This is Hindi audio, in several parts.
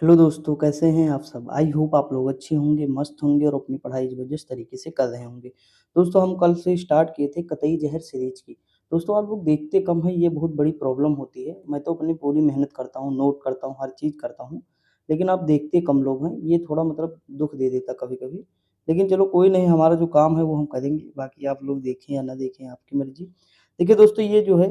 हेलो दोस्तों, कैसे हैं आप सब? आई होप आप लोग अच्छे होंगे, मस्त होंगे और अपनी पढ़ाई ज़बरदस्त तरीके से कर रहे होंगे। दोस्तों, हम कल से स्टार्ट किए थे कतई ज़हर सीरीज़ की। दोस्तों, आप लोग देखते कम हैं, ये बहुत बड़ी प्रॉब्लम होती है। मैं तो अपनी पूरी मेहनत करता हूँ, नोट करता हूँ, हर चीज़ करता हूँ, लेकिन आप देखते कम लोग हैं। ये थोड़ा मतलब दुःख दे देता कभी-कभी। लेकिन चलो कोई नहीं, हमारा जो काम है वो हम करेंगे, बाकी आप लोग देखें या ना देखें, आपकी मर्ज़ी। देखिए दोस्तों, ये जो है,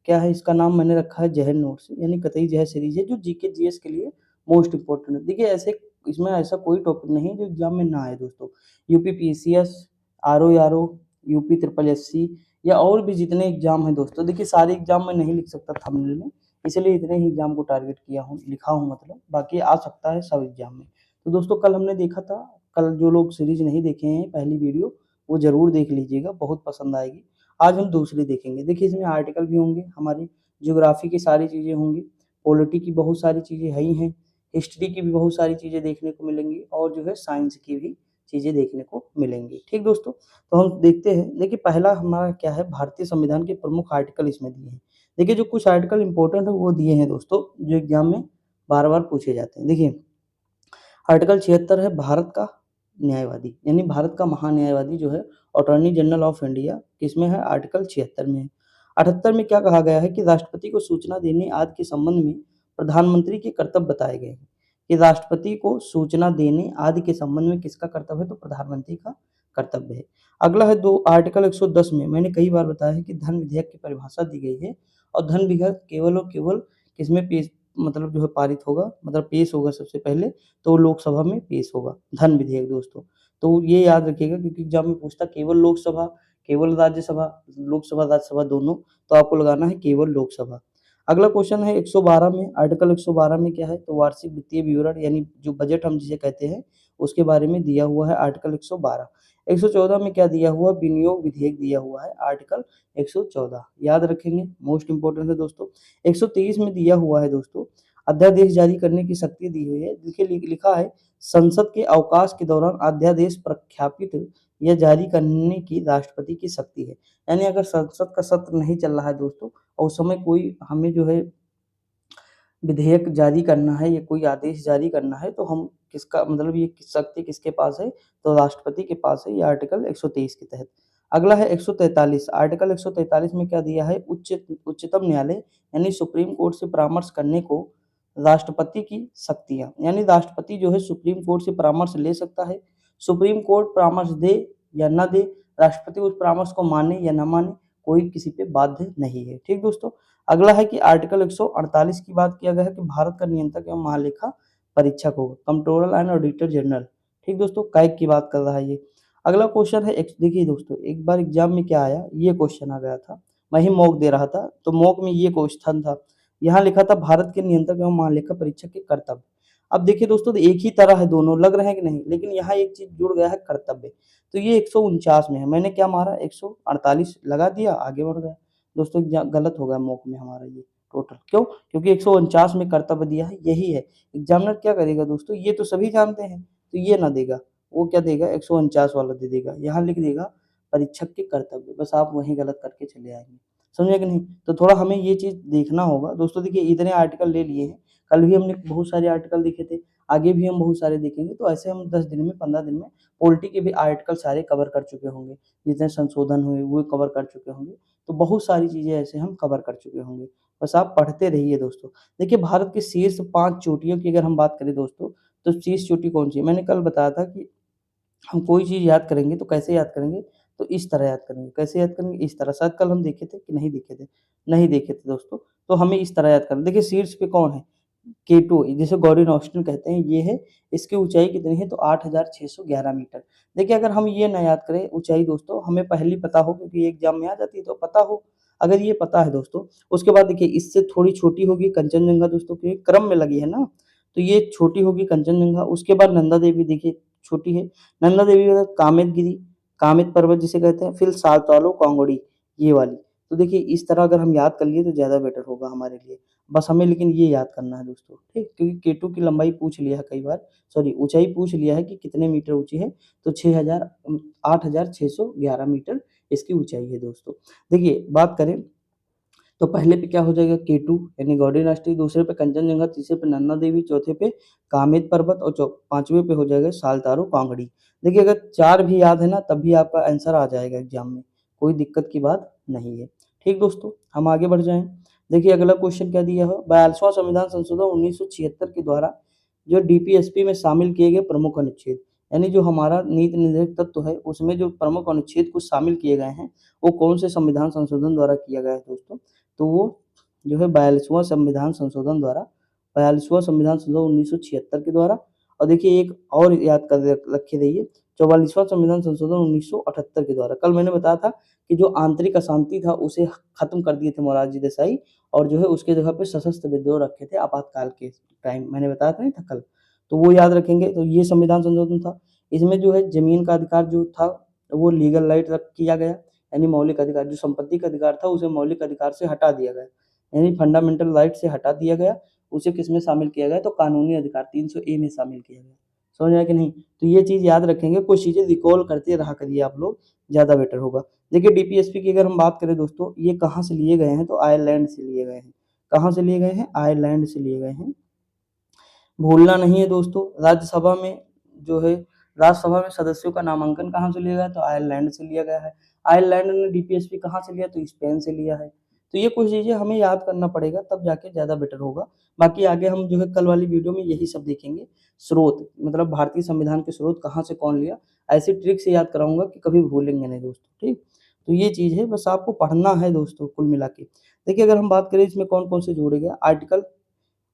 क्या है, इसका नाम मैंने रखा है ज़हर नोट्स, यानी कतई ज़हर सीरीज़ है, जो जीके, जीएस के लिए मोस्ट इम्पोर्टेंट है। देखिए ऐसे इसमें ऐसा कोई टॉपिक नहीं है जो एग्ज़ाम में ना आए दोस्तों। UP PCS, RO, UP triple SC या और भी जितने एग्ज़ाम हैं दोस्तों, देखिए सारे एग्ज़ाम मैं नहीं लिख सकता थंबनेल में, इसलिए इतने ही एग्ज़ाम को टारगेट किया हूँ, लिखा हूँ मतलब, बाकी आ सकता है सब एग्ज़ाम में। तो दोस्तों कल हमने देखा था, कल जो लोग सीरीज़ नहीं देखे हैं पहली वीडियो, वो ज़रूर देख लीजिएगा, बहुत पसंद आएगी। आज हम दूसरी देखेंगे। देखिए इसमें आर्टिकल भी होंगे, हमारी ज्योग्राफी की सारी चीज़ें होंगी, पॉलिटी की बहुत सारी चीज़ें है ही हैं, हिस्ट्री की भी बहुत सारी चीज़ें देखने को मिलेंगी और जो है साइंस की भी चीज़ें देखने को मिलेंगी। ठीक दोस्तों? तो हम देखते हैं, देखिए पहला हमारा क्या है, भारतीय संविधान के प्रमुख आर्टिकल इसमें दिए हैं। देखिए जो कुछ आर्टिकल इम्पोर्टेंट है वो दिए हैं दोस्तों, जो एग्ज़ाम में बार-बार पूछे जाते हैं। देखिए आर्टिकल 76 है भारत का न्यायवादी, यानी भारत का महान्यायवादी जो है अटॉर्नी जनरल ऑफ इंडिया, किसमें है? आर्टिकल 76 में है। 78 में क्या कहा गया है कि राष्ट्रपति को सूचना देने आदि के संबंध में प्रधानमंत्री के कर्तव्य बताए गए हैं। कि राष्ट्रपति को सूचना देने आदि के संबंध में किसका कर्तव्य है? तो प्रधानमंत्री का कर्तव्य है। अगला है दो आर्टिकल 110 में, मैंने कई बार बताया है कि धन विधेयक की परिभाषा दी गई है और धन विधेयक केवल और केवल किसमें पेश मतलब जो है पारित होगा, मतलब पेश होगा सबसे पहले, तो लोकसभा में पेश होगा धन विधेयक दोस्तों। तो ये याद रखिएगा क्योंकि एग्ज़ाम में पूछता केवल लोकसभा, केवल राज्यसभा, लोकसभा, राज्यसभा दोनों, तो आपको लगाना है केवल लोकसभा। अगला क्वेश्चन है 112 में, आर्टिकल 112 में क्या है? तो वार्षिक वित्तीय विवरण, यानी जो बजट हम जिसे कहते हैं, उसके बारे में दिया हुआ है आर्टिकल 112। 114 में क्या दिया हुआ? विनियोग विधेयक दिया हुआ है आर्टिकल 114, याद रखेंगे, मोस्ट इम्पोर्टेंट है दोस्तों। 123 में दिया हुआ है दोस्तों, अध्यादेश जारी करने की शक्ति दी हुई है। देखिए लिखा है संसद के अवकाश के दौरान अध्यादेश प्रख्यापित या जारी करने की राष्ट्रपति की शक्ति है। यानी अगर संसद का सत्र नहीं चल रहा है दोस्तों और उस समय कोई हमें जो है विधेयक जारी करना है या कोई आदेश जारी करना है, तो हम किसका मतलब ये शक्ति किसके पास है? तो राष्ट्रपति के पास है, ये आर्टिकल 123 के तहत। अगला है 143, आर्टिकल 143 में क्या दिया है? उच्चतम न्यायालय यानी सुप्रीम कोर्ट से परामर्श करने को राष्ट्रपति की शक्तियाँ, यानी राष्ट्रपति जो है सुप्रीम कोर्ट से परामर्श ले सकता है। सुप्रीम कोर्ट परामर्श दे या ना दे, राष्ट्रपति उस परामर्श को माने या ना माने, कोई किसी पे बाध्य नहीं है। ठीक दोस्तों? अगला है कि आर्टिकल 148 की बात किया गया है कि भारत का नियंत्रक एवं महालेखा परीक्षक होगा, कंट्रोलर एंड ऑडिटर जनरल। ठीक दोस्तों, कैग की बात कर रहा है ये। अगला क्वेश्चन है, देखिए दोस्तों एक बार एग्जाम में क्या आया, ये क्वेश्चन आ गया था, मैं ही मॉक दे रहा था, तो मॉक में ये क्वेश्चन था, यहाँ लिखा था भारत के नियंत्रक एवं महालेखा परीक्षक के कर्तव्य। अब देखिए दोस्तों, तो एक ही तरह है, दोनों लग रहे हैं कि नहीं, लेकिन यहाँ एक चीज जुड़ गया है, कर्तव्य। तो ये 149 में है, मैंने क्या मारा, 148 लगा दिया, आगे बढ़ गया। दोस्तों गलत हो गया मॉक में हमारा ये टोटल, क्यों? क्योंकि 149 में कर्तव्य दिया है, यही है। एग्जामिनर क्या करेगा दोस्तों, ये तो सभी जानते हैं, तो ये ना देगा, वो क्या देगा, 149 वाला दे देगा, यहाँ लिख देगा परीक्षक के कर्तव्य, बस आप वहीं गलत करके चले आएंगे। समझे कि नहीं? तो थोड़ा हमें ये चीज देखना होगा दोस्तों। देखिए इतने आर्टिकल ले लिए हैं, कल भी हमने बहुत सारे आर्टिकल देखे थे, आगे भी हम बहुत सारे देखेंगे, तो ऐसे हम 10 दिन में, 15 दिन में पॉलिटी के भी आर्टिकल सारे कवर कर चुके होंगे, जितने संशोधन हुए वो कवर कर चुके होंगे। तो बहुत सारी चीज़ें ऐसे हम कवर कर चुके होंगे। बस आप पढ़ते रहिए दोस्तों। देखिए भारत की शीर्ष 5 चोटियों की अगर हम बात करें दोस्तों, तो शीर्ष चोटी कौन-सी है? मैंने कल बताया था कि हम कोई चीज़ याद करेंगे तो कैसे याद करेंगे? तो इस तरह याद करेंगे। कैसे याद करेंगे? इस तरह। शायद कल हम देखे थे कि नहीं देखे थे? नहीं देखे थे दोस्तों। तो हमें इस तरह याद करना। देखिए शीर्ष पे कौन है? K2, जिसे गॉर्डन ऑस्टिन कहते हैं, ये है। इसकी ऊँचाई कितनी है? तो 8611 मीटर। देखिए अगर हम ये ना याद करें ऊँचाई दोस्तों, हमें पहले पता हो क्योंकि ये एग्ज़ाम में आ जाती है, तो पता हो। अगर ये पता है दोस्तों, उसके बाद देखिए इससे थोड़ी छोटी होगी कंचनजंगा दोस्तों, क्योंकि क्रम में लगी है ना, तो ये छोटी होगी कंचनजंगा। उसके बाद नंदा देवी देखिए छोटी है। नंदा देवी के बाद कामित गिरी, कामित पर्वत जिसे कहते हैं, फिर सातालो कांगोड़ी, ये वाली। तो देखिए इस तरह अगर हम याद कर लिए तो ज़्यादा बेटर होगा हमारे लिए। बस हमें लेकिन ये याद करना है दोस्तों, ठीक? क्योंकि K2 की लंबाई पूछ लिया है कई बार, सॉरी ऊँचाई पूछ लिया है कि कितने मीटर ऊँची है, तो 8611 मीटर इसकी ऊँचाई है दोस्तों। देखिए बात करें तो पहले पे क्या हो जाएगा K2 यानी गौड़ी डायनेस्टी, दूसरे पे कंचनजंगा, तीसरे पे नन्दा देवी, चौथे पे कामेद पर्वत और पाँचवें पे हो जाएगा सालतारो कांगड़ी। देखिए अगर 4 भी याद है ना तब भी आपका आंसर आ जाएगा एग्जाम में, कोई दिक्कत की बात नहीं है। ठीक दोस्तों, हम आगे बढ़ जाएँ। देखिए अगला क्वेश्चन क्या दिया है, 42वां संविधान संशोधन 1976 के द्वारा जो डीपीएसपी में शामिल किए गए प्रमुख अनुच्छेद, यानी जो हमारा नीति निर्धारक तत्व है उसमें जो प्रमुख अनुच्छेद कुछ शामिल किए गए हैं, वो कौन से संविधान संशोधन द्वारा किया गया है दोस्तों? तो वो जो है 42वां संविधान संशोधन द्वारा, 42वां संविधान संशोधन 1976 के द्वारा। और देखिए एक और याद कर रखे रहिए, 44वां संविधान संशोधन 1978 के द्वारा। कल मैंने बताया था कि जो आंतरिक अशांति था उसे खत्म कर दिए थे मोरारजी देसाई, और जो है उसके जगह पे सशस्त्र विद्रोह रखे थे आपातकाल के टाइम, मैंने बताया था नहीं था कल, तो वो याद रखेंगे। तो ये संविधान संशोधन था, इसमें जो है जमीन का अधिकार जो था वो लीगल राइट रख किया गया, यानी मौलिक अधिकार, जो संपत्ति का अधिकार था उसे मौलिक अधिकार से हटा दिया गया, यानी फंडामेंटल राइट से हटा दिया गया, उसे किसमें शामिल किया गया, तो कानूनी अधिकार 300 ए में शामिल किया गया। समझ आया कि नहीं? तो ये चीज़ याद रखेंगे, कुछ चीज़ें रिकॉल करते रहा करिए आप लोग, ज़्यादा बेटर होगा। देखिए डीपीएसपी की अगर हम बात करें दोस्तों, ये कहाँ से लिए गए हैं, तो आयरलैंड से लिए गए हैं। कहाँ से लिए गए हैं? आयरलैंड से लिए गए हैं। भूलना नहीं है दोस्तों, राज्यसभा में जो है, राज्यसभा में सदस्यों का नामांकन कहाँ से लिया गया, तो आयरलैंड से लिया गया है। आयरलैंड ने डीपीएसपी कहाँ से लिया, तो स्पेन से लिया है। तो ये कुछ चीज़ें हमें याद करना पड़ेगा, तब जाके ज़्यादा बेटर होगा। बाकी आगे हम जो है कल वाली वीडियो में यही सब देखेंगे, स्रोत मतलब भारतीय संविधान के स्रोत कहाँ से कौन लिया, ऐसी ट्रिक से याद कराऊंगा कि कभी भूलेंगे नहीं दोस्तों। ठीक, तो ये चीज़ है, बस आपको पढ़ना है दोस्तों कुल मिला के। देखिए अगर हम बात करें इसमें कौन कौन से जोड़े गए, आर्टिकल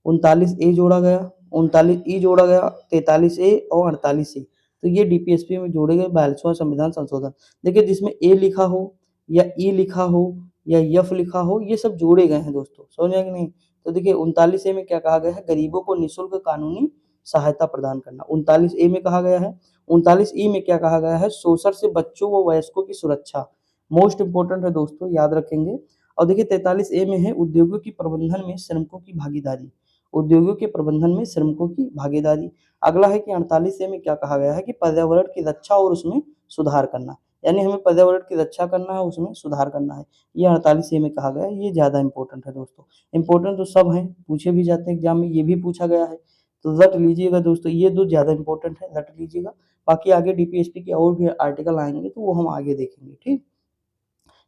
39 ए जोड़ा गया, 39 ई जोड़ा गया, 43 ए और 48 ए। तो ये डीपीएसपी में जोड़े गए 42वां संविधान संशोधन। देखिए जिसमें ए लिखा हो या ई लिखा हो या एफ लिखा हो, ये सब जोड़े गए हैं दोस्तों, समझ में आया कि नहीं? तो देखिए 39 ए में क्या कहा गया है, गरीबों को निःशुल्क कानूनी सहायता प्रदान करना। 39 ए में कहा गया है। 39 ई में क्या कहा गया है, शोषण से बच्चों व वयस्कों की सुरक्षा। मोस्ट इंपोर्टेंट है दोस्तों, याद रखेंगे। और देखिए 43 ए में है उद्योगों की प्रबंधन में श्रमिकों की भागीदारी, उद्योगों के प्रबंधन में श्रमिकों की भागीदारी। अगला है कि 48 में क्या कहा गया है कि पर्यावरण की रक्षा और उसमें सुधार करना, यानी हमें पर्यावरण की रक्षा करना है, उसमें सुधार करना है। ये 48 में कहा गया है, ये ज़्यादा इंपॉर्टेंट है दोस्तों। इंपॉर्टेंट तो सब हैं, पूछे भी जाते हैं एग्जाम में, ये भी पूछा गया है, तो रट लीजिएगा दोस्तों, ये दो ज़्यादा इंपॉर्टेंट है, रट लीजिएगा। बाकी आगे डीपीएसपी के और भी आर्टिकल आएंगे तो वो हम आगे देखेंगे। ठीक,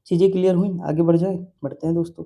चीज़ें क्लियर हुई? आगे बढ़ जाएँ? बढ़ते हैं दोस्तों।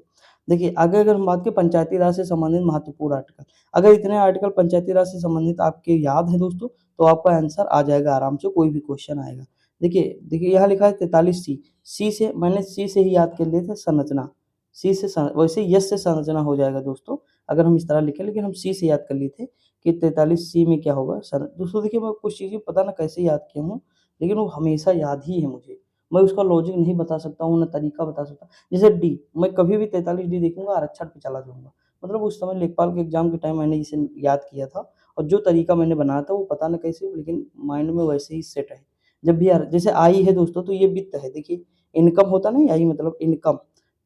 देखिए आगे अगर हम बात करें पंचायती राज से संबंधित महत्वपूर्ण आर्टिकल, अगर इतने आर्टिकल पंचायती राज से संबंधित आपके याद हैं दोस्तों, तो आपका आंसर आ जाएगा आराम से, कोई भी क्वेश्चन आएगा। देखिए देखिए यहाँ लिखा है 43 सी, सी से मैंने सी से ही याद कर लिए थे संरचना, सी से वैसे यस से संरचना हो जाएगा दोस्तों, अगर हम इस तरह लिखें, लेकिन हम सी से याद कर लिए थे कि 43 सी में क्या होगा दोस्तों। देखिए मैं कुछ चीज़ें पता ना कैसे याद किया हूँ, लेकिन वो हमेशा याद ही है मुझे। मैं उसका लॉजिक नहीं बता सकता हूँ, ना तरीका बता सकता। जैसे डी, मैं कभी भी 43 डी देखूँगा आरक्षण पे चला जाऊँगा। मतलब उस समय लेखपाल के एग्ज़ाम के टाइम मैंने इसे याद किया था, और जो तरीका मैंने बनाया था वो पता ना कैसे, लेकिन माइंड में वैसे ही सेट है। जब भी जैसे आई है दोस्तों, तो ये वित्त है, देखिए इनकम होता नहीं, आई मतलब इनकम,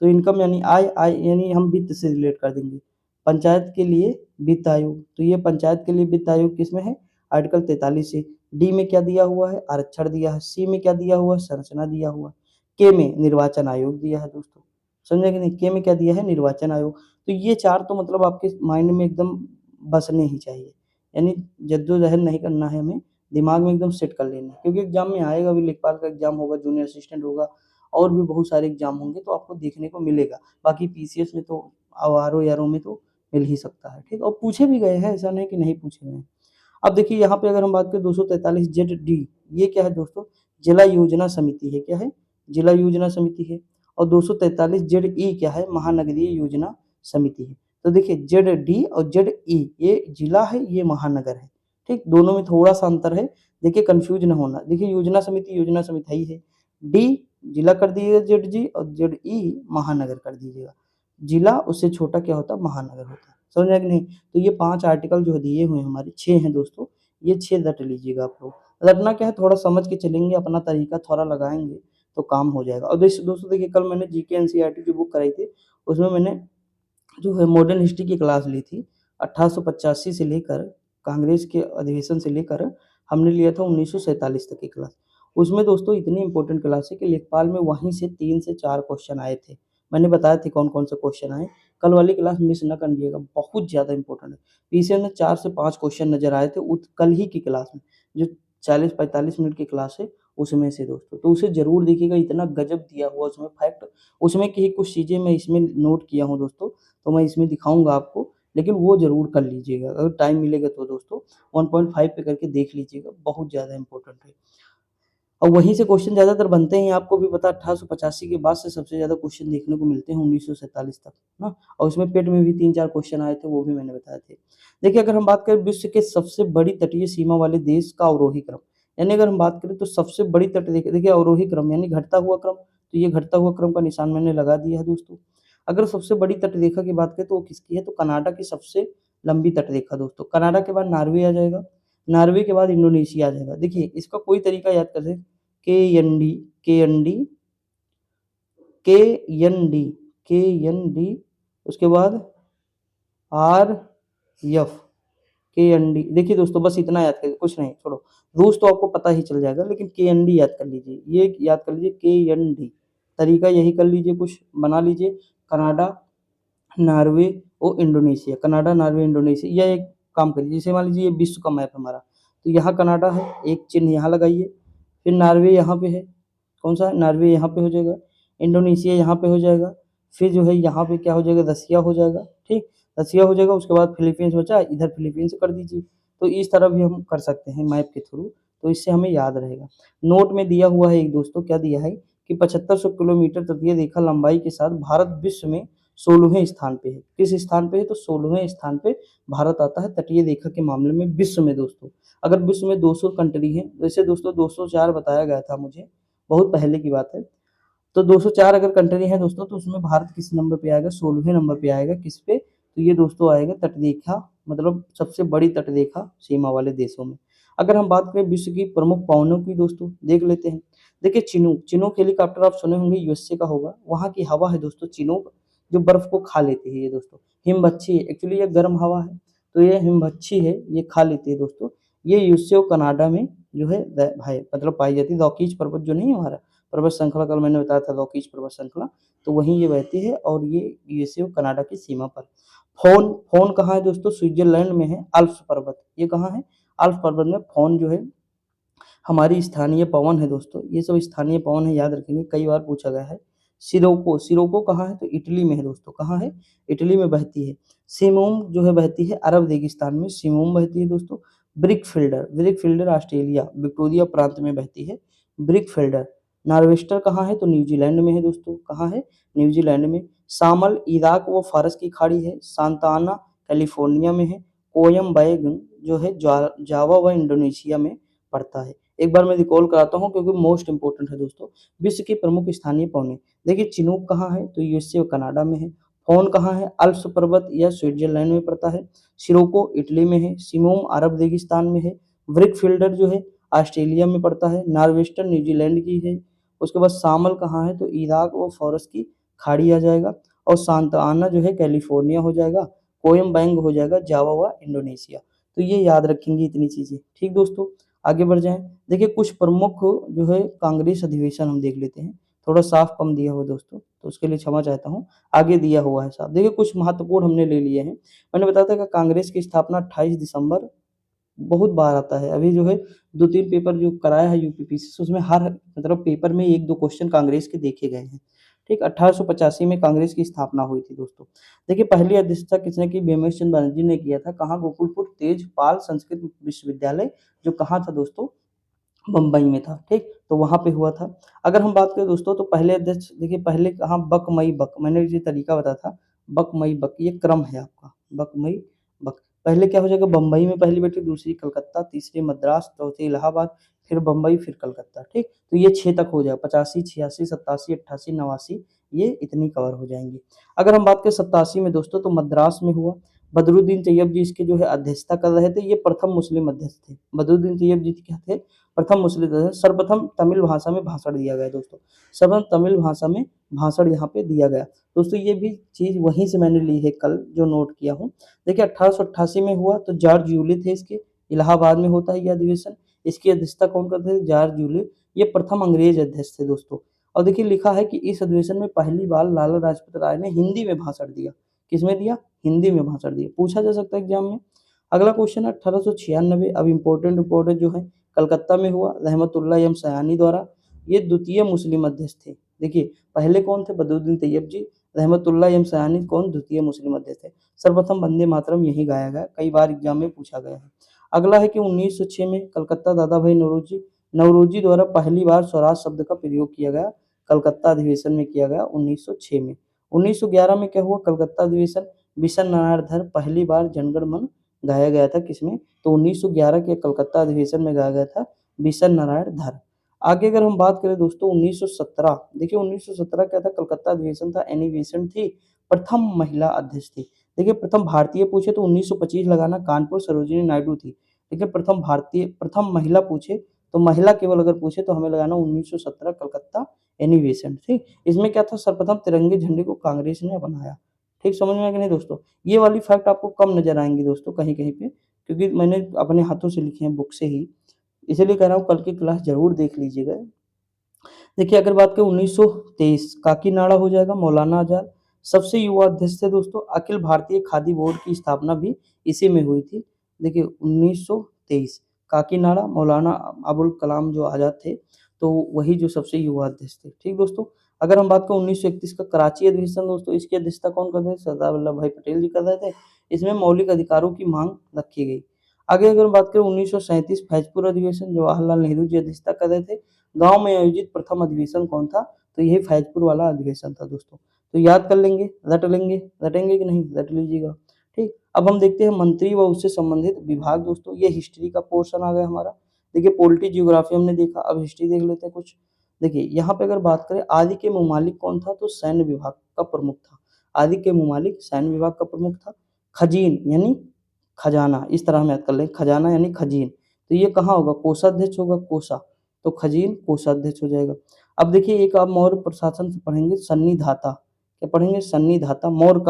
तो इनकम यानी आय, आय यानी हम वित्त से रिलेट कर देंगे। पंचायत के लिए वित्त आयोग, तो ये पंचायत के लिए वित्त आयोग किसमें है, आर्टिकल 43 से। डी में क्या दिया हुआ है, आरक्षण दिया है। सी में क्या दिया हुआ है, संरचना दिया हुआ है। के में निर्वाचन आयोग दिया है दोस्तों, समझे कि नहीं? के में क्या दिया है, निर्वाचन आयोग। तो ये 4 तो मतलब आपके माइंड में एकदम बसने ही चाहिए, यानी जद्दोजहद नहीं करना है हमें, दिमाग में एकदम सेट कर लेना है, क्योंकि एग्जाम में आएगा भी, लेखपाल का एग्जाम होगा, जूनियर असिस्टेंट होगा, और भी बहुत सारे एग्जाम होंगे, तो आपको देखने को मिलेगा। बाकी पीसीएस में तो आर ओ में तो मिल ही सकता है। ठीक, और पूछे भी गए हैं, ऐसा नहीं कि नहीं पूछे गए हैं। अब देखिए यहाँ पे अगर हम बात करें 243 जेड डी, ये क्या है दोस्तों, जिला योजना समिति है, क्या है, जिला योजना समिति है। और 243 जेड ई क्या है, महानगरीय योजना समिति है। तो देखिए जेड डी और जेड ई, ये जिला है, ये महानगर है। ठीक, दोनों में थोड़ा सा अंतर है, देखिए कंफ्यूज ना होना। देखिए योजना समिति ही है, डी जिला कर दीजिएगा जेड जी, और जेड ई महानगर कर दीजिएगा। जिला उससे छोटा क्या होता है, महानगर होता है। समझ आया कि नहीं? तो ये 5 आर्टिकल जो दिए हुए हैं हमारे, 6 हैं दोस्तों, ये 6 रट लीजिएगा आप लोग। रटना क्या है, थोड़ा समझ के चलेंगे, अपना तरीका थोड़ा लगाएँगे तो काम हो जाएगा। और दोस्तों देखिए कल मैंने जीके एनसीईआरटी की बुक कराई थी, उसमें मैंने जो है मॉडर्न हिस्ट्री की क्लास ली थी। 1885 से लेकर कांग्रेस के अधिवेशन से लेकर हमने लिया था 1947 तक की क्लास। उसमें दोस्तों इतनी इम्पोर्टेंट क्लास है कि लेखपाल में वहीं से 3 से 4 क्वेश्चन आए थे। मैंने बताया थे कौन-कौन से क्वेश्चन आए। कल वाली क्लास मिस ना करिएगा, बहुत ज़्यादा इम्पोर्टेंट है। पीसीएम में 4 से 5 क्वेश्चन नज़र आए थे कल ही की क्लास में, जो 40-45 मिनट की क्लास है उसमें से दोस्तों। तो उसे ज़रूर देखिएगा, इतना गज़ब दिया हुआ उसमें फैक्ट, उसमें की कुछ चीज़ें मैं इसमें नोट किया हूँ दोस्तों, तो मैं इसमें दिखाऊँगा आपको, लेकिन वो ज़रूर कर लीजिएगा। अगर टाइम मिलेगा तो दोस्तों 1.5 पे करके देख लीजिएगा, बहुत ज़्यादा इम्पोर्टेंट है। और वहीं से क्वेश्चन ज़्यादातर बनते हैं, आपको भी पता है 1885 के बाद से सबसे ज़्यादा क्वेश्चन देखने को मिलते हैं 1947 तक, ना? और उसमें पेट में भी 3-4 क्वेश्चन आए थे, वो भी मैंने बताए थे। देखिए, अगर हम बात करें विश्व के सबसे बड़ी तटीय सीमा वाले देश का अवरोही क्रम, यानी अगर हम बात करें तो सबसे बड़ी तट देखिए अवरोही क्रम यानी घटता हुआ क्रम, तो ये घटता हुआ क्रम का निशान मैंने लगा दिया है दोस्तों। अगर सबसे बड़ी तट रेखा की बात करें तो वो किसकी है, तो कनाडा की सबसे लंबी तट रेखा दोस्तों। कनाडा के बाद नॉर्वे आ जाएगा, नॉर्वे के बाद इंडोनेशिया आ जाएगा। देखिए, इसका कोई तरीका याद कर सकते, केएनडी केएनडी केएनडी केएनडी उसके बाद आरएफ केएनडी। देखिए दोस्तों, बस इतना याद करिए, कुछ नहीं, छोड़ो। रूस तो आपको पता ही चल जाएगा, लेकिन केएनडी याद कर लीजिए, ये याद कर लीजिए केएनडी। तरीका यही कर लीजिए, कुछ बना लीजिए। कनाडा, नॉर्वे और इंडोनेशिया, कनाडा, नॉर्वे, इंडोनेशिया, या एक काम करिए, जैसे मान लीजिए ये विश्व का मैप है हमारा, तो यहाँ कनाडा है, एक चिन्ह यहाँ लगाइए, फिर नॉर्वे यहाँ पे है, कौन सा है, नॉर्वे यहाँ पे हो जाएगा, इंडोनेशिया यहाँ पे हो जाएगा, फिर जो है यहाँ पे क्या हो जाएगा, रसिया हो जाएगा, ठीक, रसिया हो जाएगा, उसके बाद फिलीपींस बचा, इधर फिलीपींस कर दीजिए। तो इस तरह भी हम कर सकते हैं मैप के थ्रू, तो इससे हमें याद रहेगा। नोट में दिया हुआ है एक दोस्तों, क्या दिया है कि 7500 किलोमीटर तटीय रेखा लंबाई के साथ भारत विश्व में 16वें स्थान पे है। किस स्थान पे है, तो 16वें स्थान पे भारत आता है तटीय रेखा के मामले में विश्व में दोस्तों। अगर विश्व में 200 कंट्री है, वैसे दोस्तों 204 बताया गया था मुझे, बहुत पहले की बात है। तो 204 अगर कंट्री है दोस्तों, तो उसमें भारत किस नंबर पे आएगा, 16वें नंबर पे आएगा। किस पे, तो ये दोस्तों आएगा तटरेखा, मतलब सबसे बड़ी तटरेखा सीमा वाले देशों में। अगर हम बात करें विश्व की प्रमुख पवनों की दोस्तों, देख लेते हैं। देखिए चिनूक, चिनूक हेलीकॉप्टर आप सुने होंगे, यूएसए का होगा, वहाँ की हवा है दोस्तों चिनूक, जो बर्फ को खा लेती है ये दोस्तों। हिमभच्ची है, एक्चुअली ये गर्म हवा है, तो ये हिमभच्ची है, ये खा लेती है दोस्तों। ये यूएसए और कनाडा में जो है मतलब पाई जाती है। रॉकीज पर्वत जो नहीं है हमारा पर्वत श्रृंखला, कल मैंने बताया था रॉकीज पर्वत श्रृंखला, तो वहीं ये बहती है, और ये यूएसए और कनाडा की सीमा पर। फोन, फोन कहाँ है दोस्तों, स्विट्जरलैंड में है, अल्प्स पर्वत, ये कहाँ है, अल्प्स पर्वत में फोन जो है हमारी स्थानीय पवन है दोस्तों। ये सब स्थानीय पवन है, याद रखेंगे, कई बार पूछा गया है। सिरोको, सिरोको कहाँ है, तो इटली में है दोस्तों, कहाँ है, इटली में बहती है। सिमोम जो है बहती है अरब रेगिस्तान में, सिमोम बहती है दोस्तों। Brick fielder, brick fielder Australia Victoria प्रांत में बहती है, ब्रिक फिल्डर। नार्वेस्टर कहाँ है, तो न्यूजीलैंड में है दोस्तों, कहाँ है, न्यूजीलैंड में। सामल इराक व फारस की खाड़ी है, सांता आना कैलिफोर्निया में है। कोयम बैगन जो है जावा व इंडोनेशिया में पड़ता है। एक बार मैं रिकॉल कराता हूँ, क्योंकि मोस्ट इंपोर्टेंट है दोस्तों। विश्व की प्रमुख स्थानीय पवनें, देखिए चिनूक कहाँ है, तो यूएसए और कनाडा में है। फोन कहाँ है, अल्प्स पर्वत या स्विट्जरलैंड में पड़ता है। सिरोको इटली में है। सिमोम अरब रेगिस्तान में है। ब्रिक फिल्डर जो है ऑस्ट्रेलिया में पड़ता है। नॉर्वेस्टर न्यूजीलैंड की है। उसके बाद सामल कहाँ है, तो इराक और फॉरस की खाड़ी आ जाएगा। और सांता आना जो है कैलिफोर्निया हो जाएगा। कोयम बैंग हो जाएगा जावा व इंडोनेशिया। तो ये याद रखेंगे इतनी चीजें, ठीक दोस्तों। आगे बढ़ जाएं। देखिए कुछ प्रमुख जो है कांग्रेस अधिवेशन हम देख लेते हैं। थोड़ा साफ कम दिया हुआ दोस्तों, तो उसके लिए क्षमा चाहता हूँ। आगे दिया हुआ है साफ। देखिए कुछ महत्वपूर्ण हमने ले लिए हैं। मैंने बताया था कि कांग्रेस की स्थापना 28 दिसंबर, बहुत बार आता है। अभी जो है 2-3 पेपर जो कराया है यूपीपीसी से, उसमें हर मतलब पेपर में 1-2 क्वेश्चन कांग्रेस के देखे गए हैं। ठीक, 1885 में कांग्रेस की स्थापना हुई थी दोस्तों। देखिए पहली अध्यक्षता किसने की, बेमेश बनर्जी ने किया था। कहाँ, गोकुलपुर तेजपाल संस्कृत विश्वविद्यालय, जो कहाँ था दोस्तों, बम्बई में था। ठीक, तो वहां पे हुआ था। अगर हम बात करें दोस्तों, तो पहले अध्यक्ष देखिए, पहले कहाँ, बक मई बक, मैंने ये तरीका बताया था, बक मई बक, ये क्रम है आपका, बक मई बक। पहले क्या हो जाएगा, बम्बई में पहली बैठी, दूसरी कलकत्ता, तीसरी मद्रास, चौथी इलाहाबाद, फिर बम्बई, फिर कलकत्ता। ठीक, तो ये 6 तक हो जाएगा, 85, 86, 87, 88, 89, ये इतनी कवर हो जाएंगी। अगर हम बात करें 87 में दोस्तों, तो मद्रास में हुआ। बदरुद्दीन तैयब जी इसके जो है अध्यक्षता कर रहे थे। ये प्रथम मुस्लिम अध्यक्ष थे। बदरुद्दीन तैयब जी क्या थे, प्रथम मुस्लिम अध्यक्ष। सर्वप्रथम तमिल भाषा में भाषण दिया गया दोस्तों, सर्वप्रथम तमिल भाषा में भाषण यहाँ पे दिया गया दोस्तों। ये भी चीज वहीं से मैंने ली है, कल जो नोट किया हूँ। देखिए 1888 में हुआ, तो जॉर्ज यूले थे इसके, इलाहाबाद में होता है ये अधिवेशन। इसकी अध्यक्षता कौन करते थे, जॉर्ज यूले। ये प्रथम अंग्रेज अध्यक्ष थे दोस्तों। और देखिए लिखा है कि इस अधिवेशन में पहली बार लाला लाजपत राय ने हिंदी में भाषण दिया। किसमें दिया? हिंदी में भाषण दिया। पूछा जा सकता है एग्जाम में। अगला क्वेश्चन है 1896, अब इम्पोर्टेंट इम्पोर्टेंट जो है कलकत्ता में हुआ, रहमतुल्लाह एम सयानी द्वारा। ये द्वितीय मुस्लिम अध्यक्ष थे। देखिए पहले कौन थे? बदरुद्दीन तैयब जी। रहमतुल्लाह एम सयानी कौन? द्वितीय मुस्लिम अध्यक्ष थे। सर्वप्रथम वंदे मातरम यही गाया गया, कई बार एग्जाम में पूछा गया है। अगला है कि 1906 में कलकत्ता दादा भाई नौरोजी द्वारा पहली बार स्वराज शब्द का प्रयोग किया गया। कलकत्ता अधिवेशन में किया गया 1906 में। 1911 में क्या हुआ? कलकत्ता अधिवेशन, बिशन नारायण धर पहली बार जनगण मन गाया गया था। किसमें? तो 1911 के कलकत्ता अधिवेशन में गाया गया था बिशन नारायण धर। आगे अगर हम बात करें दोस्तों 1917, देखिए 1917 क्या था? कलकत्ता अधिवेशन था, एनी बेसेंट थी प्रथम महिला अध्यक्ष थी। देखिए प्रथम भारतीय पूछे तो 1925 लगाना, कानपुर सरोजिनी नायडू थी। देखिए प्रथम महिला पूछे तो महिला केवल अगर पूछे तो हमें लगाना 1917 कलकत्ता एनी बेसेंट। ठीक, इसमें क्या था? सर्वप्रथम तिरंगे झंडे को कांग्रेस ने अपनाया। ठीक, समझ में आया कि नहीं दोस्तों? ये वाली फैक्ट आपको कम नजर आएंगी दोस्तों कहीं कहीं पे, क्योंकि मैंने अपने हाथों से लिखे हैं बुक से ही, इसीलिए कह रहा हूँ कल की क्लास जरूर देख लीजिएगा। देखिए अगर बात करें 1923, काकीनाडा हो जाएगा, मौलाना आजाद सबसे युवा अध्यक्ष थे दोस्तों। अखिल भारतीय खादी बोर्ड की स्थापना भी इसी में हुई थी। देखिए 1923 काकीनाडा, मौलाना अबुल कलाम जो आजाद थे, तो वही जो सबसे युवा अध्यक्ष थे। ठीक दोस्तों, अगर हम बात करें 1931 का कराची अधिवेशन दोस्तों, इसकी अध्यक्षता कौन कर रहे थे? सरदार वल्लभ भाई पटेल जी कर रहे थे। इसमें मौलिक अधिकारों की मांग रखी गई। आगे अगर बात करें 1937 फैजपुर अधिवेशन, जवाहरलाल नेहरू जी अध्यक्षता कर रहे थे। गांव में आयोजित प्रथम अधिवेशन कौन था? तो यही फैजपुर वाला अधिवेशन था दोस्तों। तो याद कर लेंगे, रट लेंगे, रटेंगे कि नहीं? रट लीजिएगा। ठीक, अब हम देखते हैं मंत्री व उससे संबंधित विभाग दोस्तों। ये हिस्ट्री का पोर्शन आ गया हमारा। देखिए पॉलिटी जियोग्राफी हमने देखा, अब हिस्ट्री देख लेते हैं कुछ। देखिए यहाँ पे अगर बात करें आदि के मुमालिक कौन था? तो सैन्य विभाग का प्रमुख था। आदि के मुमालिक सैन्य विभाग का प्रमुख था। खजीन यानी खजाना, इस तरह हम याद कर लें, खजाना यानी खजीन। तो ये कहाँ होगा? कोषाध्यक्ष होगा, कोषा। तो खजीन कोषाध्यक्ष हो जाएगा। अब देखिए एक आप मौर्य प्रशासन से पढ़ेंगे, सन्निधाता। क्या पढ़ेंगे? सन्निधाता। मौर्य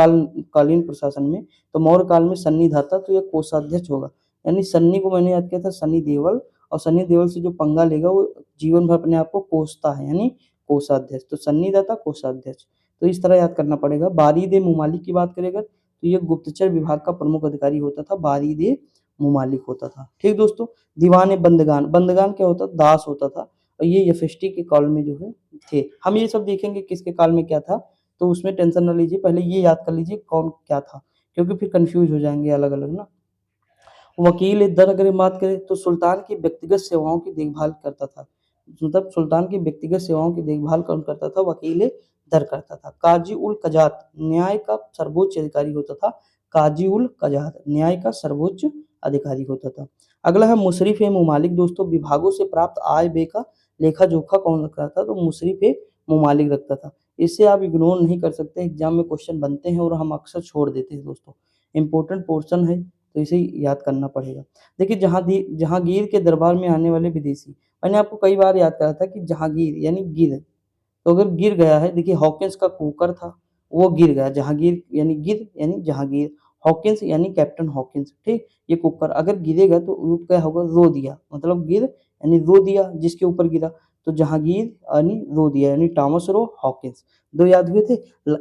कालीन प्रशासन में, तो मौर्य काल में सन्निधाता, तो ये कोषाध्यक्ष होगा। यानी सन्नी को मैंने याद किया था सन्नी देवल, और सन्नी देवल से जो पंगा लेगा वो जीवन भर अपने आप को कोसता है, यानी कोषाध्यक्ष। तो सन्निधाता कोषाध्यक्ष, तो इस तरह याद करना पड़ेगा। बारीद ए मुमालिक की बात करेगा तो ये गुप्तचर विभाग का प्रमुख अधिकारी होता था, बारीद ए मुमालिक होता था। ठीक दोस्तों, दीवान बंदगान, बंदगान क्या होता? दास होता था, और ये यफेष्टी के काल में जो है थे। हम ये सब देखेंगे किसके काल में क्या था, तो उसमें टेंशन न लीजिए, पहले ये याद कर लीजिए कौन क्या था, क्योंकि फिर कंफ्यूज हो जाएंगे अलग अलग ना। वकील दर अगर हम बात करें तो सुल्तान की व्यक्तिगत सेवाओं की देखभाल करता था। मतलब सुल्तान की व्यक्तिगत सेवाओं की देखभाल कौन करता था? वकील दर करता था। काजी उल कजात न्याय का सर्वोच्च अधिकारी होता था। काजी उल कजात न्याय का सर्वोच्च अधिकारी होता था। अगला है मुशरिफ ए मुमालिक दोस्तों, विभागों से प्राप्त आय व्यय का लेखा जोखा कौन रखता था? तो मुशरिफ ए मुमालिक रखता था। इससे आप इग्नोर नहीं कर सकते, एग्जाम में क्वेश्चन बनते हैं और हम अक्सर छोड़ देते हैं दोस्तों। इंपॉर्टेंट पोर्शन है, तो इसे याद करना पड़ेगा। देखिए जहांगीर के दरबार में आने वाले विदेशी, मैंने आपको कई बार याद करा था कि जहांगीर यानी गिर, तो अगर गिर गया है, देखिए हॉकिंस का कुकर था, वो गिर गया। जहांगीर यानी गिर यानी जहांगीर, हॉकिंस यानी कैप्टन हॉकिंस। ठीक, ये कुकर अगर गिरेगा तो वो क्या होगा? रो दिया, मतलब गिर यानी रो दिया जिसके ऊपर गिरा। तो जहांगीर यानी रो दिया, यानी टॉमस रो हॉकिंस। दो याद हुए थे।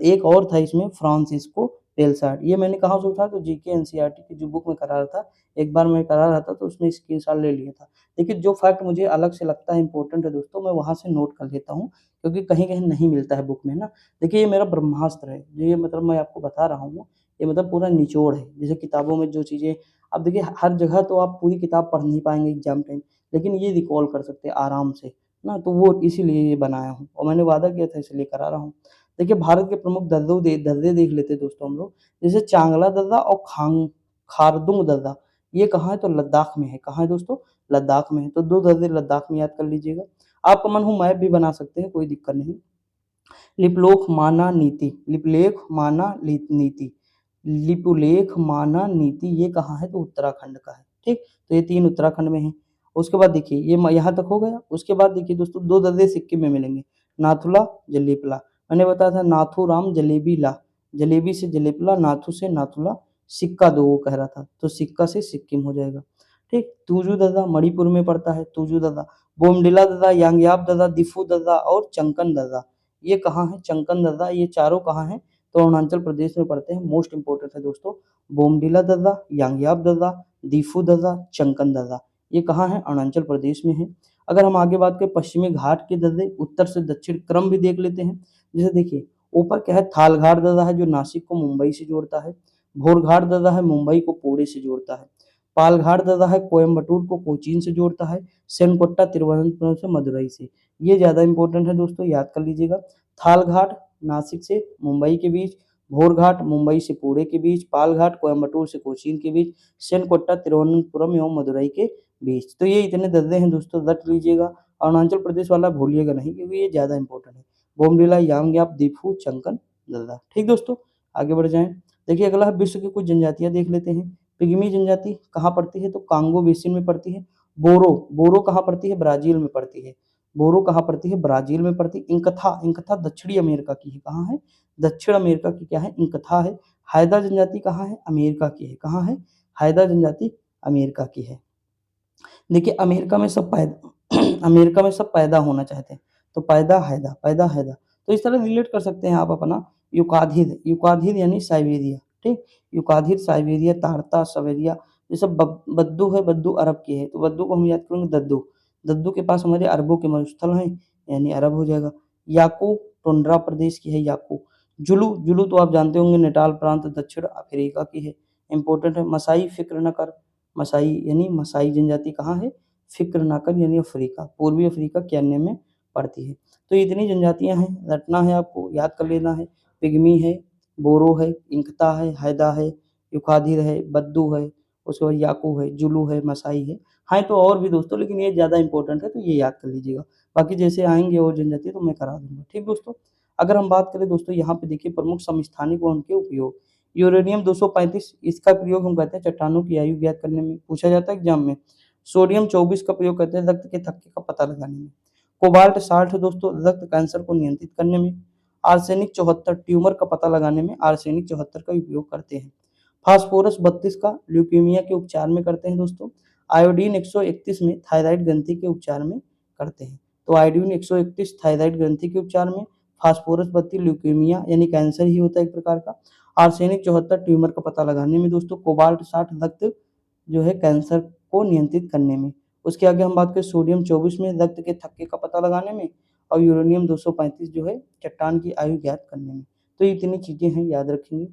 एक और था इसमें, फ्रांसिस्को पेलसार्ड। ये मैंने कहाँ से उठा? तो जीके एनसीईआरटी की जो बुक में करा रहा था, एक बार मैं करा रहा था तो उसमें स्क्रीनशॉट ले लिया था। देखिए जो फैक्ट मुझे अलग से लगता है इंपॉर्टेंट है दोस्तों, मैं वहां से नोट कर लेता हूँ, क्योंकि कहीं कहीं नहीं मिलता है बुक में ना। देखिए ये मेरा ब्रह्मास्त्र है, जो ये मतलब मैं आपको बता रहा हूँ, ये मतलब पूरा निचोड़ है। जैसे किताबों में जो चीज़ें, अब देखिए हर जगह तो आप पूरी किताब पढ़ नहीं पाएंगे एग्जाम टाइम, लेकिन ये रिकॉल कर सकते हैं आराम से ना, तो वो इसीलिए ये बनाया हूँ, और मैंने वादा किया था इसलिए करा रहा हूँ। देखिए भारत के प्रमुख दर्रे देख लेते हैं दोस्तों हम लोग। जैसे चांगला दर्रा और खारदुंग दर्रा, ये कहाँ है? तो लद्दाख में है। कहाँ है दोस्तों? लद्दाख में है। तो दो दर्रे लद्दाख में याद कर लीजिएगा। आपका मन हो मैप भी बना सकते हैं, कोई दिक्कत नहीं। लिपलोक माना नीति, लिपलेख माना नीति, लिपुलेख माना नीति, ये कहाँ है? तो उत्तराखंड का है। ठीक, तो ये तीन उत्तराखंड में है। उसके बाद देखिए ये यहाँ तक हो गया। उसके बाद देखिए दोस्तों दो दर्रे सिक्किम में मिलेंगे, नाथुला जलेपला। मैंने बताया था नाथूराम जलेबी ला, जलेबी से जलेपला, नाथू से नाथुला, सिक्का दो वो कह रहा था, तो सिक्का से सिक्किम हो जाएगा। ठीक, तुजू दर्रा मणिपुर में पड़ता है, तुजू दर्रा। बोमडिला दर्रा, यांग्याप दर्रा, दिफू दर्रा और चंकन दर्रा। ये कहाँ है? चंकन दर्रा, ये चारों कहाँ हैं? तो अरुणाचल प्रदेश में पड़ते हैं। मोस्ट इंपॉर्टेंट है दोस्तों, बोमडिला दर्रा, यांग्याप दर्रा, दिफू दर्रा, चंकन दर्रा। ये कहाँ है? अरुणाचल प्रदेश में है। अगर हम आगे बात करें पश्चिमी घाट के दर्रे, उत्तर से दक्षिण क्रम भी देख लेते हैं। जैसे देखिए ऊपर क्या है, थालघाट दर्रा है जो नासिक को मुंबई से जोड़ता है। भोरघाट दर्रा है मुंबई को पुणे से जोड़ता है। पालघाट दर्रा है कोयम्बटूर को कोचीन से जोड़ता है। सेनकोट्टा तिरुवनंतपुरम से मदुरई से। ये ज्यादा इंपॉर्टेंट है दोस्तों, याद कर लीजिएगा। थालघाट नासिक से मुंबई के बीच, भोरघाट मुंबई से पुणे के बीच, पालघाट कोयम्बटूर से कोचीन के बीच, सेनकोट्टा तिरुवनंतपुरम एवं मदुरई के बीच। तो ये इतने दर्रे हैं दोस्तों, रट लीजिएगा। अरुणाचल प्रदेश वाला भूलिएगा नहीं क्योंकि ये ज्यादा इंपॉर्टेंट है। बोमडिला, यांग्याप, दिफू, चंकन दर्रा। ठीक दोस्तों, आगे बढ़ जाएं। देखिए अगला है विश्व की कुछ जनजातियां देख लेते हैं। पिग्मी जनजाति कहाँ पड़ती है? तो कांगो बेसिन में पड़ती है। बोरो, बोरो कहाँ पड़ती है? ब्राजील में पड़ती है। बोरो कहाँ पड़ती है? ब्राजील में पड़ती है। इंकथा, इंकथा दक्षिणी अमेरिका की है। कहाँ है? दक्षिण अमेरिका की क्या है? इंकथा है। हायदा जनजाति कहाँ है? अमेरिका की है। कहाँ है? हायदा जनजाति अमेरिका की है। देखिए अमेरिका में सब पैदा अमेरिका में सब पैदा होना चाहते हैं, तो पैदा हैदा, पैदा हैदा। तो इस तरह रिलेट कर सकते हैं आप अपना। युकाधिर, युकाधिर यानी साइबेरिया। ठीक, युकाधिर साइबेरिया, तारता सवेरिया। जैसे बद्दू है, बद्दू अरब की है, तो बद्दू को हम याद करेंगे दद्दू। दद्दू के पास हमारे अरबों के मरुस्थल हैं, यानी अरब हो जाएगा। याकू टुंड्रा प्रदेश की है याकू। जुलू, जुलू तो आप जानते होंगे नेटाल प्रांत दक्षिण अफ्रीका की है, इंपॉर्टेंट है। मसाई फिक्र न कर, मसाई यानी मसाई जनजाति कहाँ है? फिक्र ना कर यानी अफ्रीका, पूर्वी अफ्रीका केन्या में पड़ती है। तो इतनी जनजातियां हैं, रटना है आपको, याद कर लेना है। पिग्मी है, बोरो है, इंकता है, हैदा है, युकाधिर है, बद्दू है, उसके बाद याकू है, जुलू है, मसाई है। हाँ तो और भी दोस्तों, लेकिन ये ज़्यादा इंपॉर्टेंट है तो ये याद कर लीजिएगा। बाकी जैसे आएंगे और जनजाति तो मैं करा दूंगा। ठीक दोस्तों, अगर हम बात करें दोस्तों यहाँ पे देखिए प्रमुख समस्थानिक व उनके उपयोग। यूरेनियम 235, इसका प्रयोग हम कहते हैं चट्टानों की आयु ज्ञात करने में, पूछा जाता है एग्जाम में। सोडियम 24 का प्रयोग करते हैं रक्त के थक्के का पता लगाने में। कोबाल्ट 60 दोस्तों रक्त कैंसर को नियंत्रित करने में। आर्सेनिक 74 ट्यूमर का पता लगाने में आर्सेनिक 74 का उपयोग करते हैं। फास्फोरस 32 का ल्यूकेमिया के उपचार में करते हैं दोस्तों। आयोडीन 131 में थायराइड ग्रंथि के उपचार में करते हैं। तो आयोडीन 131 थायराइड ग्रंथि के उपचार में, फास्फोरस 32 ल्यूकेमिया यानी कैंसर ही होता है एक प्रकार का, आर्सेनिक 74 ट्यूमर का पता लगाने में दोस्तों, कोबाल्ट 60 रक्त जो है कैंसर को नियंत्रित करने में। उसके आगे हम बात करें सोडियम 24 में रक्त के थक्के का पता लगाने में, और यूरेनियम 235 जो है चट्टान की आयु ज्ञात करने में। तो ये इतनी चीजें हैं, याद रखेंगे।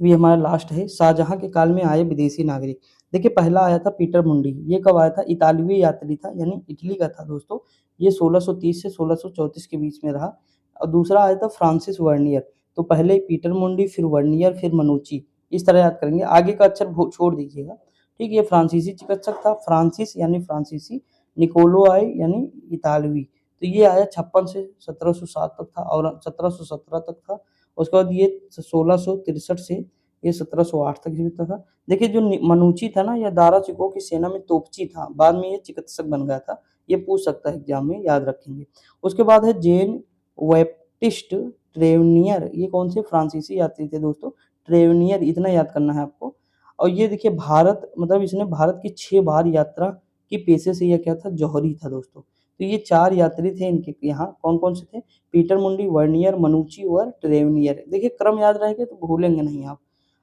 अभी हमारा लास्ट है, शाहजहां के काल में आए विदेशी नागरिक। देखिए पहला आया था पीटर मुंडी, ये कब आया था? इतालवी यात्री था, यानी इटली का था दोस्तों। ये 1630 से 1634 के बीच में रहा। और दूसरा आया था फ्रांसिस वर्नियर। तो पहले पीटर मुंडी, फिर वर्नियर, फिर मनुची, इस तरह याद करेंगे। आगे का अक्षर छोड़ दीजिएगा। ठीक, ये फ्रांसीसी चिकित्सक था। फ्रांसिस यानी फ्रांसीसी, निकोलो आए यानी इतालवी। तो ये आया 56 से 1707 तक था और 1717 तक था। उसके बाद ये 1663 से ये 1708 तक जीवित था। देखिए जो मनुची था ना, यह दारा शिकोह की सेना में तोपची था, बाद में ये चिकित्सक बन गया था। ये पूछ सकता है एग्जाम में, याद रखेंगे। उसके बाद है जेन वेप्टिस्ट ट्रेवनियर, ये कौन से फ्रांसीसी यात्री थे दोस्तों? ट्रेवनियर, इतना याद करना है आपको। और ये देखिए भारत, मतलब इसने भारत की 6 बार यात्रा की पेशे से, यह क्या था? जौहरी था दोस्तों। तो ये 4 यात्री थे इनके यहाँ, कौन कौन से थे? पीटर मुंडी, वर्नियर, मनुची और ट्रेवनियर। देखिए क्रम याद रहेगा तो भूलेंगे नहीं आप।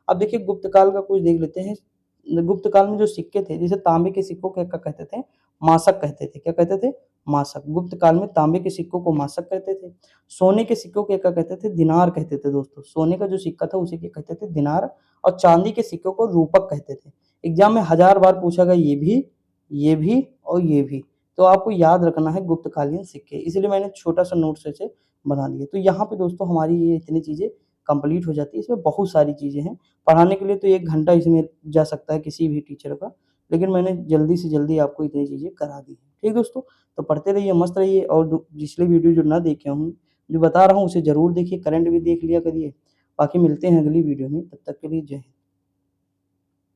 अब देखिए गुप्त काल का कुछ देख लेते हैं। गुप्त काल में जो सिक्के थे, जैसे तांबे के सिक्कों को क्या कहते थे? मासक कहते थे। क्या कहते थे? मासक। गुप्त काल में तांबे के सिक्कों को मासक कहते थे। सोने के सिक्कों को क्या कहते थे? दिनार कहते थे दोस्तों। सोने का जो सिक्का था उसे क्या कहते थे? दिनार। और चांदी के सिक्कों को रूपक कहते थे। एग्जाम में 1000 बार पूछा गया ये भी और ये भी। तो आपको याद रखना है गुप्तकालीन सिक्के, इसलिए मैंने छोटा सा नोट्स ऐसे बना दिया। तो यहाँ पे दोस्तों हमारी ये इतनी चीज़ें कंप्लीट हो जाती है। इसमें बहुत सारी चीज़ें हैं, पढ़ाने के लिए तो 1 घंटा इसमें जा सकता है किसी भी टीचर का, लेकिन मैंने जल्दी से जल्दी आपको इतनी चीज़ें करा दी हैं। ठीक दोस्तों, तो पढ़ते रहिए, मस्त रहिए, और पिछले वीडियो जो ना देखे हों, जो बता रहा हूँ उसे ज़रूर देखिए, करंट भी देख लिया करिए। बाकी मिलते हैं अगली वीडियो में, तब तक के लिए जय हिंद।